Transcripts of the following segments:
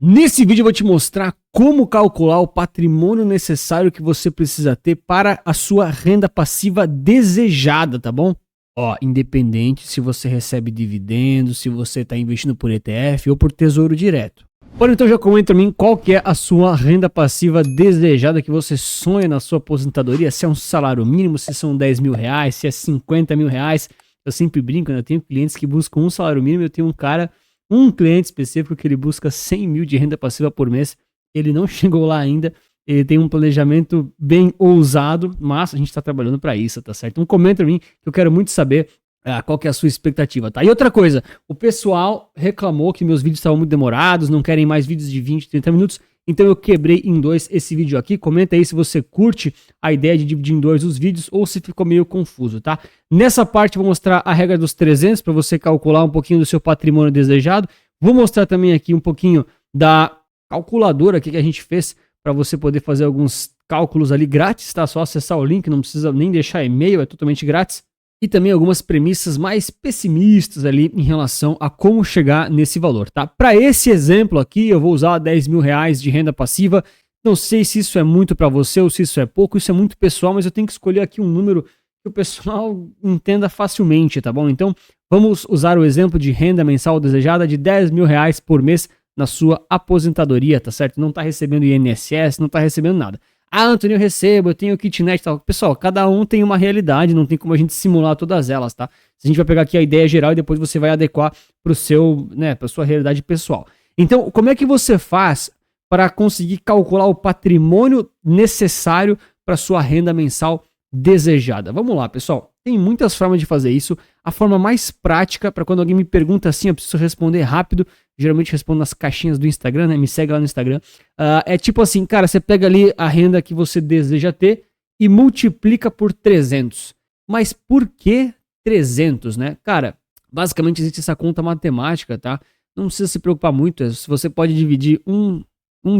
Nesse vídeo eu vou te mostrar como calcular o patrimônio necessário que você precisa ter para a sua renda passiva desejada, tá bom? Ó, independente se você recebe dividendos, se você está investindo por ETF ou por tesouro direto. Bom, então já comenta pra mim qual que é a sua renda passiva desejada que você sonha na sua aposentadoria, se é um salário mínimo, se são 10 mil reais, se é 50 mil reais. Eu sempre brinco, né? Eu tenho clientes que buscam um salário mínimo, eu tenho um cliente específico que ele busca 100 mil de renda passiva por mês, ele não chegou lá ainda, ele tem um planejamento bem ousado, mas a gente está trabalhando para isso, tá certo? Então comenta pra mim que eu quero muito saber qual que é a sua expectativa, tá? E outra coisa, o pessoal reclamou que meus vídeos estavam muito demorados, não querem mais vídeos de 20, 30 minutos, então eu quebrei em dois esse vídeo aqui. Comenta aí se você curte a ideia de dividir em dois os vídeos ou se ficou meio confuso, tá? Nessa parte eu vou mostrar a regra dos 300 para você calcular um pouquinho do seu patrimônio desejado. Vou mostrar também aqui um pouquinho da calculadora aqui que a gente fez para você poder fazer alguns cálculos ali grátis, tá? Só acessar o link, não precisa nem deixar e-mail, é totalmente grátis. E também algumas premissas mais pessimistas ali em relação a como chegar nesse valor, tá? Para esse exemplo aqui, eu vou usar 10 mil reais de renda passiva. Não sei se isso é muito para você ou se isso é pouco, isso é muito pessoal, mas eu tenho que escolher aqui um número que o pessoal entenda facilmente, tá bom? Então, vamos usar o exemplo de renda mensal desejada de 10 mil reais por mês na sua aposentadoria, tá certo? Não tá recebendo INSS, não tá recebendo nada. Ah, Antônio, eu recebo, eu tenho kitnet e tal. Pessoal, cada um tem uma realidade, não tem como a gente simular todas elas, tá? A gente vai pegar aqui a ideia geral e depois você vai adequar para a sua realidade pessoal. Então, como é que você faz para conseguir calcular o patrimônio necessário para sua renda mensal desejada? Vamos lá, pessoal. Tem muitas formas de fazer isso. A forma mais prática, para quando alguém me pergunta assim, eu preciso responder rápido. Geralmente respondo nas caixinhas do Instagram, né? Me segue lá no Instagram. É tipo assim, cara, você pega ali a renda que você deseja ter e multiplica por 300. Mas por que 300, né? Cara, basicamente existe essa conta matemática, tá? Não precisa se preocupar muito. Se você pode dividir um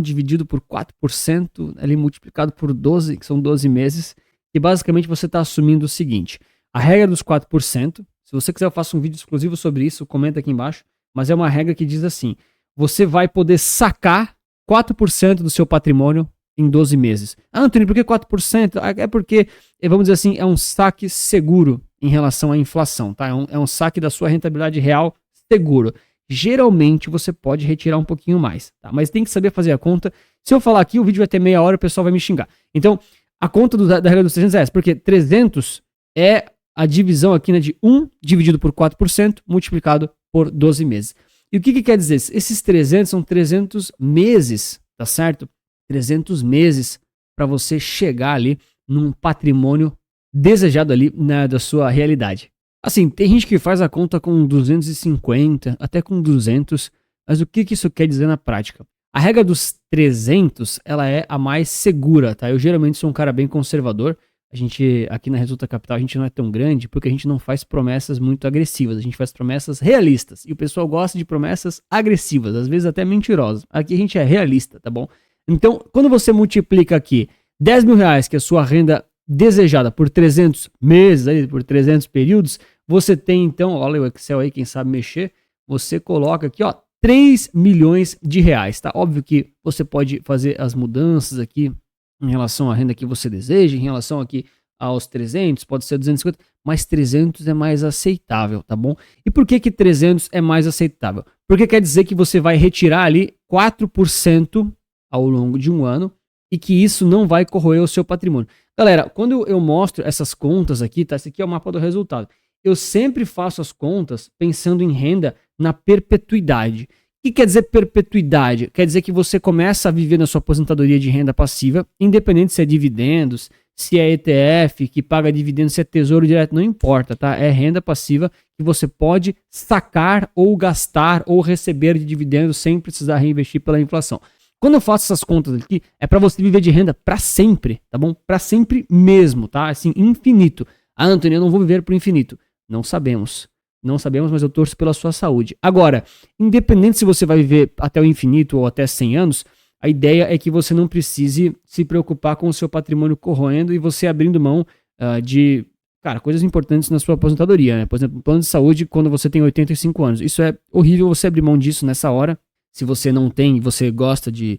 dividido por 4%, ali multiplicado por 12, que são 12 meses. E basicamente você está assumindo o seguinte: a regra dos 4%, se você quiser eu faço um vídeo exclusivo sobre isso, comenta aqui embaixo, mas é uma regra que diz assim: você vai poder sacar 4% do seu patrimônio em 12 meses. Ah, Antônio, por que 4%? É porque, vamos dizer assim, é um saque seguro em relação à inflação, tá? É um saque da sua rentabilidade real seguro. Geralmente você pode retirar um pouquinho mais, tá? Mas tem que saber fazer a conta. Se eu falar aqui, o vídeo vai ter meia hora, o pessoal vai me xingar. Então, a conta da regra dos 300 é essa, porque 300 é a divisão aqui, né, de 1 dividido por 4% multiplicado por 12 meses. E o que quer dizer? Esses 300 são 300 meses, tá certo? 300 meses para você chegar ali num patrimônio desejado ali da sua realidade. Assim, tem gente que faz a conta com 250, até com 200, mas o que isso quer dizer na prática? A regra dos 300, ela é a mais segura, tá? Eu geralmente sou um cara bem conservador. A gente, aqui na Resulta Capital, a gente não é tão grande porque a gente não faz promessas muito agressivas. A gente faz promessas realistas. E o pessoal gosta de promessas agressivas, às vezes até mentirosas. Aqui a gente é realista, tá bom? Então, quando você multiplica aqui 10 mil reais, que é a sua renda desejada, por 300 meses, aí, por 300 períodos, você tem então, olha o Excel aí, quem sabe mexer, você coloca aqui, ó, 3 milhões de reais, tá? Óbvio que você pode fazer as mudanças aqui em relação à renda que você deseja, em relação aqui aos 300, pode ser 250, mas 300 é mais aceitável, tá bom? E por que 300 é mais aceitável? Porque quer dizer que você vai retirar ali 4% ao longo de um ano e que isso não vai corroer o seu patrimônio. Galera, quando eu mostro essas contas aqui, tá? Esse aqui é o mapa do resultado. Eu sempre faço as contas pensando em renda na perpetuidade. O que quer dizer perpetuidade? Quer dizer que você começa a viver na sua aposentadoria de renda passiva, independente se é dividendos, se é ETF, que paga dividendos, se é tesouro direto, não importa, tá? É renda passiva que você pode sacar ou gastar ou receber de dividendos sem precisar reinvestir pela inflação. Quando eu faço essas contas aqui, é para você viver de renda para sempre, tá bom? Para sempre mesmo, tá? Assim, infinito. Ah, Antônio, eu não vou viver pro infinito. Não sabemos. Não sabemos, mas eu torço pela sua saúde. Agora, independente se você vai viver até o infinito ou até 100 anos, a ideia é que você não precise se preocupar com o seu patrimônio corroendo e você abrindo mão de, cara, coisas importantes na sua aposentadoria, né? Por exemplo, plano de saúde quando você tem 85 anos. Isso é horrível você abrir mão disso nessa hora. Se você não tem, você gosta de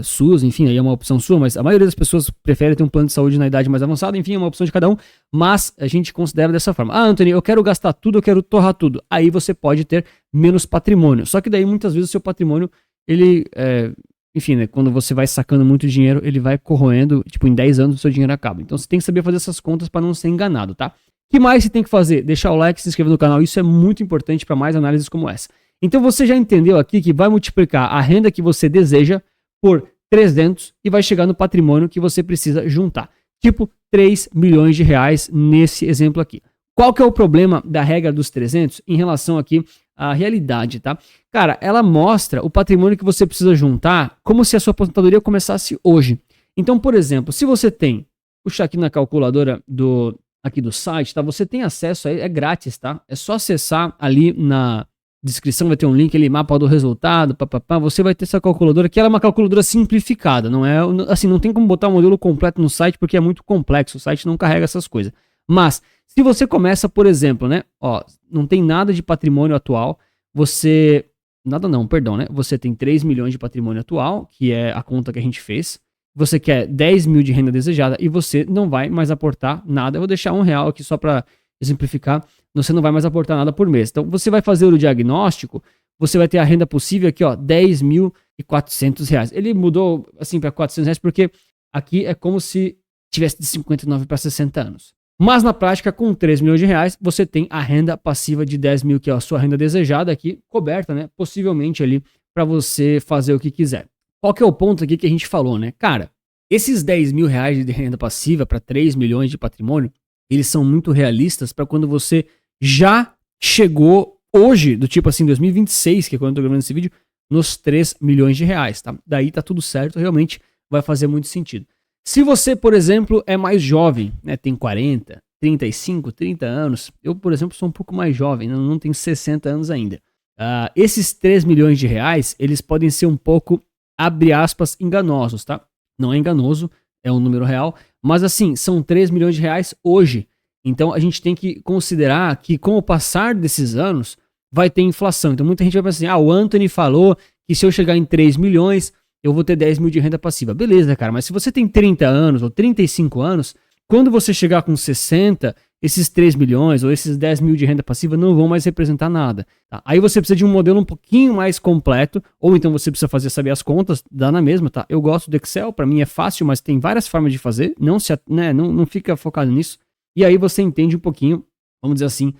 SUS, enfim, aí é uma opção sua, mas a maioria das pessoas prefere ter um plano de saúde na idade mais avançada, enfim, é uma opção de cada um, mas a gente considera dessa forma. Ah, Anthony, eu quero gastar tudo, eu quero torrar tudo. Aí você pode ter menos patrimônio. Só que daí muitas vezes o seu patrimônio, ele, enfim, né, quando você vai sacando muito dinheiro, ele vai corroendo, tipo, em 10 anos o seu dinheiro acaba. Então você tem que saber fazer essas contas para não ser enganado, tá? O que mais você tem que fazer? Deixar o like, se inscrever no canal, isso é muito importante para mais análises como essa. Então você já entendeu aqui que vai multiplicar a renda que você deseja por 300 e vai chegar no patrimônio que você precisa juntar. Tipo 3 milhões de reais nesse exemplo aqui. Qual que é o problema da regra dos 300 em relação aqui à realidade, tá? Cara, ela mostra o patrimônio que você precisa juntar como se a sua aposentadoria começasse hoje. Então, por exemplo, se você tem, puxar aqui na calculadora aqui do site, tá? Você tem acesso aí, é grátis, tá? É só acessar ali na descrição, vai ter um link ali, mapa do resultado, papapá, você vai ter essa calculadora, que ela é uma calculadora simplificada, não é, assim, não tem como botar o modelo completo no site, porque é muito complexo, o site não carrega essas coisas. Mas, se você começa, por exemplo, né, ó, não tem nada de patrimônio atual, você tem 3 milhões de patrimônio atual, que é a conta que a gente fez, você quer 10 mil de renda desejada e você não vai mais aportar nada, eu vou deixar R$1 aqui só para exemplificar, você não vai mais aportar nada por mês. Então, você vai fazer o diagnóstico, você vai ter a renda possível aqui, ó, R$10.400. Ele mudou, assim, para R$400 porque aqui é como se tivesse de 59 para 60 anos. Mas, na prática, com 3 milhões de reais, você tem a renda passiva de 10 mil, que é a sua renda desejada aqui, coberta, né, possivelmente ali, para você fazer o que quiser. Qual que é o ponto aqui que a gente falou, né? Cara, esses 10 mil reais de renda passiva para 3 milhões de patrimônio, eles são muito realistas para quando você já chegou hoje, do tipo assim, 2026, que é quando eu tô gravando esse vídeo, nos 3 milhões de reais, tá? Daí tá tudo certo, realmente vai fazer muito sentido. Se você, por exemplo, é mais jovem, né, tem 40, 35, 30 anos, eu, por exemplo, sou um pouco mais jovem, não tenho 60 anos ainda. Esses 3 milhões de reais, eles podem ser um pouco, abre aspas, enganosos, tá? Não é enganoso, é um número real, mas assim, são 3 milhões de reais hoje. Então a gente tem que considerar que com o passar desses anos vai ter inflação. Então muita gente vai pensar assim, o Anthony falou que se eu chegar em 3 milhões, eu vou ter 10 mil de renda passiva. Beleza, cara, mas se você tem 30 anos ou 35 anos, quando você chegar com 60, esses 3 milhões ou esses 10 mil de renda passiva não vão mais representar nada. Tá? Aí você precisa de um modelo um pouquinho mais completo, ou então você precisa saber as contas, dá na mesma, tá? Eu gosto do Excel, para mim é fácil, mas tem várias formas de fazer, não fica focado nisso. E aí você entende um pouquinho, vamos dizer assim,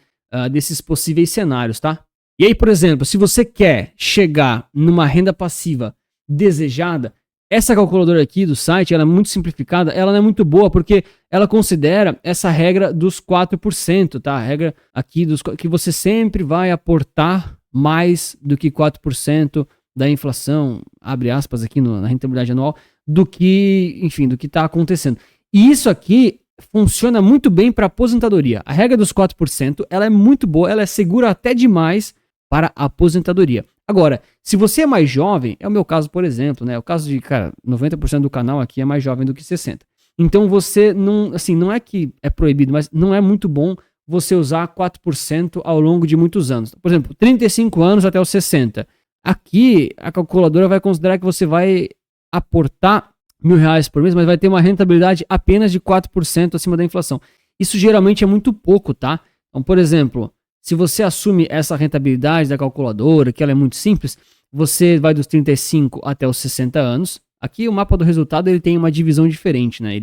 desses possíveis cenários, tá? E aí, por exemplo, se você quer chegar numa renda passiva desejada, essa calculadora aqui do site, ela é muito simplificada, ela não é muito boa porque ela considera essa regra dos 4%, tá? A regra aqui que você sempre vai aportar mais do que 4% da inflação, abre aspas aqui na rentabilidade anual, do que está acontecendo. E isso aqui funciona muito bem para aposentadoria. A regra dos 4%, ela é muito boa, ela é segura até demais para a aposentadoria. Agora, se você é mais jovem, é o meu caso, por exemplo, né? O caso de, 90% do canal aqui é mais jovem do que 60%. Então você não, assim, não é que é proibido, mas não é muito bom você usar 4% ao longo de muitos anos. Por exemplo, 35 anos até os 60. Aqui, a calculadora vai considerar que você vai aportar R$1.000 por mês, mas vai ter uma rentabilidade apenas de 4% acima da inflação. Isso geralmente é muito pouco, tá? Então, por exemplo, se você assume essa rentabilidade da calculadora, que ela é muito simples, você vai dos 35 até os 60 anos. Aqui o mapa do resultado ele tem uma divisão diferente, né?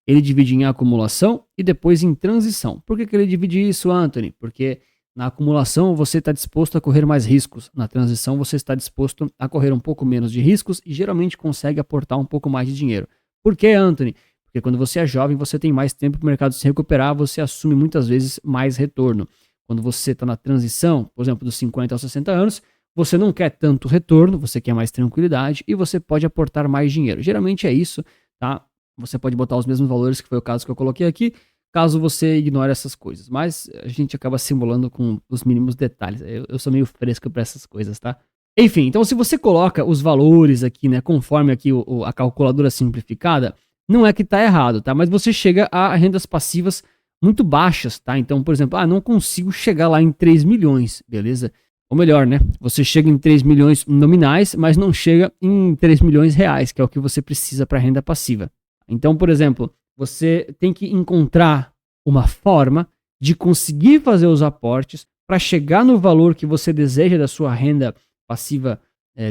Ele divide em acumulação e depois em transição. Por que ele divide isso, Anthony? Porque na acumulação você está disposto a correr mais riscos. Na transição você está disposto a correr um pouco menos de riscos e geralmente consegue aportar um pouco mais de dinheiro. Por que, Anthony? Porque quando você é jovem, você tem mais tempo para o mercado se recuperar, você assume muitas vezes mais retorno. Quando você está na transição, por exemplo, dos 50 aos 60 anos, você não quer tanto retorno, você quer mais tranquilidade e você pode aportar mais dinheiro. Geralmente é isso, tá? Você pode botar os mesmos valores, que foi o caso que eu coloquei aqui, caso você ignore essas coisas. Mas a gente acaba simulando com os mínimos detalhes. Eu sou meio fresco para essas coisas, tá? Enfim, então se você coloca os valores aqui, né, conforme aqui a calculadora simplificada, não é que tá errado, tá? Mas você chega a rendas passivas muito baixas, tá? Então, por exemplo, não consigo chegar lá em 3 milhões, beleza? Ou melhor, né? Você chega em 3 milhões nominais, mas não chega em 3 milhões reais, que é o que você precisa para renda passiva. Então, por exemplo, você tem que encontrar uma forma de conseguir fazer os aportes para chegar no valor que você deseja da sua renda passiva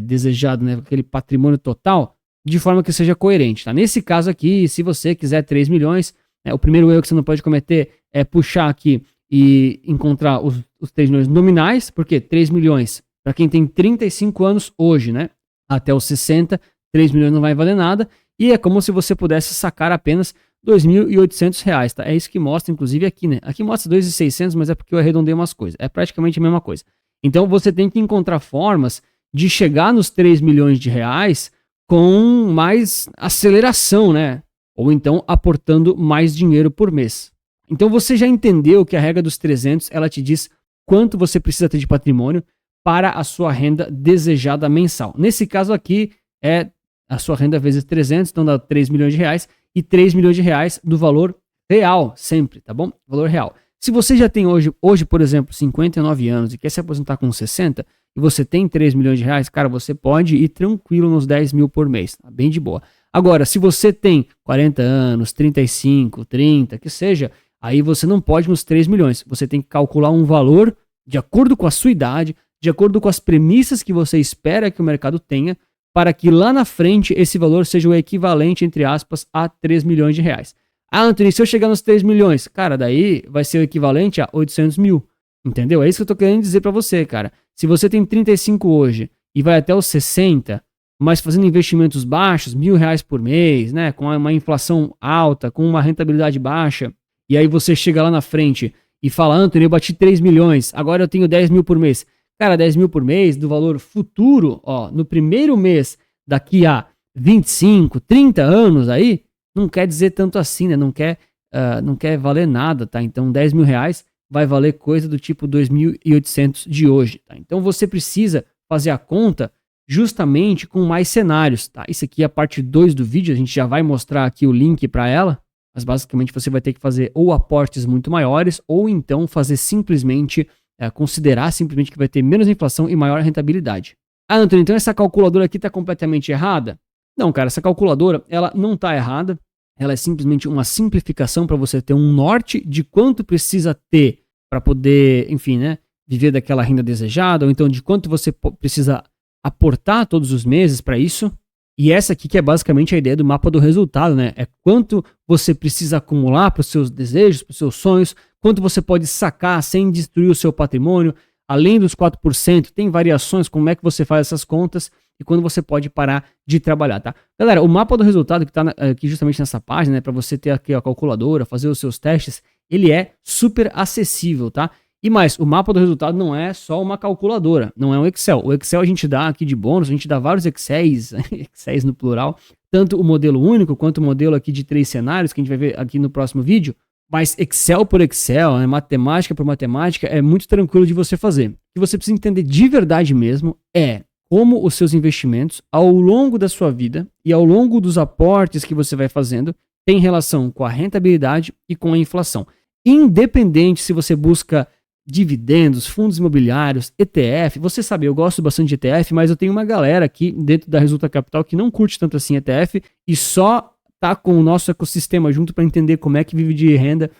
desejada, né? Aquele patrimônio total, de forma que seja coerente. Tá? Nesse caso aqui, se você quiser 3 milhões, o primeiro erro que você não pode cometer é puxar aqui e encontrar os 3 milhões nominais, porque 3 milhões, para quem tem 35 anos hoje, né, até os 60, 3 milhões não vai valer nada, e é como se você pudesse sacar apenas R$ 2.800, tá? É isso que mostra, inclusive, aqui, né? Aqui mostra 2.600, mas é porque eu arredondei umas coisas. É praticamente a mesma coisa. Então, você tem que encontrar formas de chegar nos 3 milhões de reais com mais aceleração, né? Ou então aportando mais dinheiro por mês. Então você já entendeu que a regra dos 300, ela te diz quanto você precisa ter de patrimônio para a sua renda desejada mensal. Nesse caso aqui é a sua renda vezes 300, então dá 3 milhões de reais e 3 milhões de reais do valor real, sempre, tá bom? Valor real. Se você já tem hoje, por exemplo, 59 anos e quer se aposentar com 60 e você tem 3 milhões de reais, cara, você pode ir tranquilo nos 10 mil por mês, tá? Bem de boa. Agora, se você tem 40 anos, 35, 30, que seja, aí você não pode nos 3 milhões. Você tem que calcular um valor de acordo com a sua idade, de acordo com as premissas que você espera que o mercado tenha, para que lá na frente esse valor seja o equivalente, entre aspas, a 3 milhões de reais. Ah, Anthony, se eu chegar nos 3 milhões, cara, daí vai ser o equivalente a 800 mil. Entendeu? É isso que eu tô querendo dizer para você, cara. Se você tem 35 hoje e vai até os 60, mas fazendo investimentos baixos, R$ 1.000 por mês, né, com uma inflação alta, com uma rentabilidade baixa, e aí você chega lá na frente e fala, Anthony, eu bati 3 milhões, agora eu tenho 10 mil por mês. Cara, 10 mil por mês do valor futuro, ó, no primeiro mês daqui a 25, 30 anos aí, não quer dizer tanto assim, né? Não quer valer nada, tá? Então 10 mil reais vai valer coisa do tipo 2.800 de hoje, tá? Então você precisa fazer a conta justamente com mais cenários, tá? Isso aqui é a parte 2 do vídeo, a gente já vai mostrar aqui o link para ela, mas basicamente você vai ter que fazer ou aportes muito maiores ou então fazer simplesmente, considerar simplesmente que vai ter menos inflação e maior rentabilidade. Ah, Antônio, então essa calculadora aqui está completamente errada? Não, cara, essa calculadora, ela não está errada, ela é simplesmente uma simplificação para você ter um norte de quanto precisa ter para poder, enfim, né, viver daquela renda desejada, ou então de quanto você precisa aportar todos os meses para isso. E essa aqui que é basicamente a ideia do mapa do resultado, né? É quanto você precisa acumular para os seus desejos, para os seus sonhos, quanto você pode sacar sem destruir o seu patrimônio, além dos 4%, tem variações, como é que você faz essas contas e quando você pode parar de trabalhar, tá? Galera, o mapa do resultado que está aqui justamente nessa página, né, para você ter aqui a calculadora, fazer os seus testes, ele é super acessível, tá? E mais, o mapa do resultado não é só uma calculadora, não é um Excel. O Excel a gente dá aqui de bônus, a gente dá vários Excels, Excels no plural, tanto o modelo único quanto o modelo aqui de 3 cenários, que a gente vai ver aqui no próximo vídeo. Mas Excel por Excel, né, matemática por matemática, é muito tranquilo de você fazer. O que você precisa entender de verdade mesmo é como os seus investimentos, ao longo da sua vida e ao longo dos aportes que você vai fazendo, tem relação com a rentabilidade e com a inflação. Independente se você busca dividendos, fundos imobiliários, ETF, você sabe, eu gosto bastante de ETF, mas eu tenho uma galera aqui dentro da Resulta Capital que não curte tanto assim ETF e só tá com o nosso ecossistema junto para entender como é que vive de renda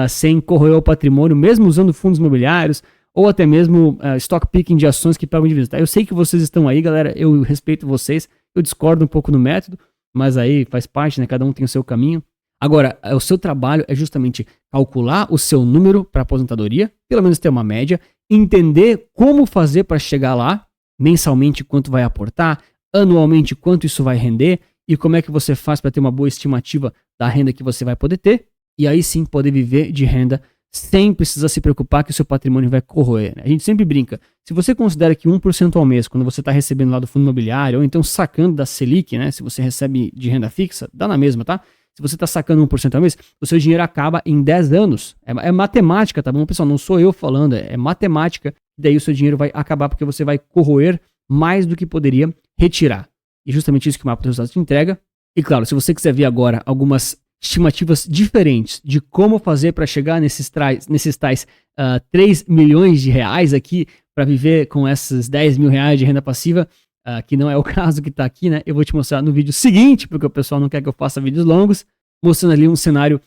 sem corroer o patrimônio, mesmo usando fundos imobiliários ou até mesmo stock picking de ações que pagam dividendos. Tá? Eu sei que vocês estão aí, galera, eu respeito vocês, eu discordo um pouco no método, mas aí faz parte, né? Cada um tem o seu caminho. Agora, o seu trabalho é justamente calcular o seu número para aposentadoria, pelo menos ter uma média, entender como fazer para chegar lá, mensalmente quanto vai aportar, anualmente quanto isso vai render e como é que você faz para ter uma boa estimativa da renda que você vai poder ter e aí sim poder viver de renda sem precisar se preocupar que o seu patrimônio vai corroer. A gente sempre brinca, se você considera que 1% ao mês, quando você está recebendo lá do fundo imobiliário ou então sacando da Selic, né, se você recebe de renda fixa, dá na mesma, tá? Se você está sacando 1% ao mês, o seu dinheiro acaba em 10 anos. É matemática, tá bom, pessoal? Não sou eu falando, é matemática. Daí o seu dinheiro vai acabar porque você vai corroer mais do que poderia retirar. E justamente isso que o mapa dos resultados te entrega. E claro, se você quiser ver agora algumas estimativas diferentes de como fazer para chegar nesses tais 3 milhões de reais aqui para viver com esses 10 mil reais de renda passiva, que não é o caso que tá aqui, né? Eu vou te mostrar no vídeo seguinte, porque o pessoal não quer que eu faça vídeos longos, mostrando ali um cenário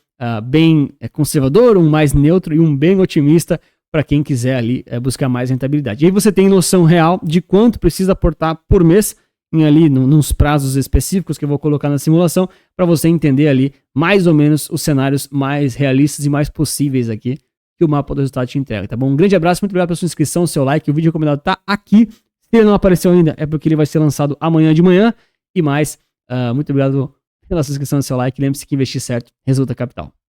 bem conservador, um mais neutro e um bem otimista para quem quiser ali buscar mais rentabilidade. E aí você tem noção real de quanto precisa aportar por mês ali nos prazos específicos que eu vou colocar na simulação para você entender ali mais ou menos os cenários mais realistas e mais possíveis aqui que o mapa do resultado te entrega, tá bom? Um grande abraço, muito obrigado pela sua inscrição, seu like, o vídeo recomendado tá aqui. Se ele não apareceu ainda, é porque ele vai ser lançado amanhã de manhã. E mais, muito obrigado pela sua inscrição e seu like. Lembre-se que investir certo resulta capital.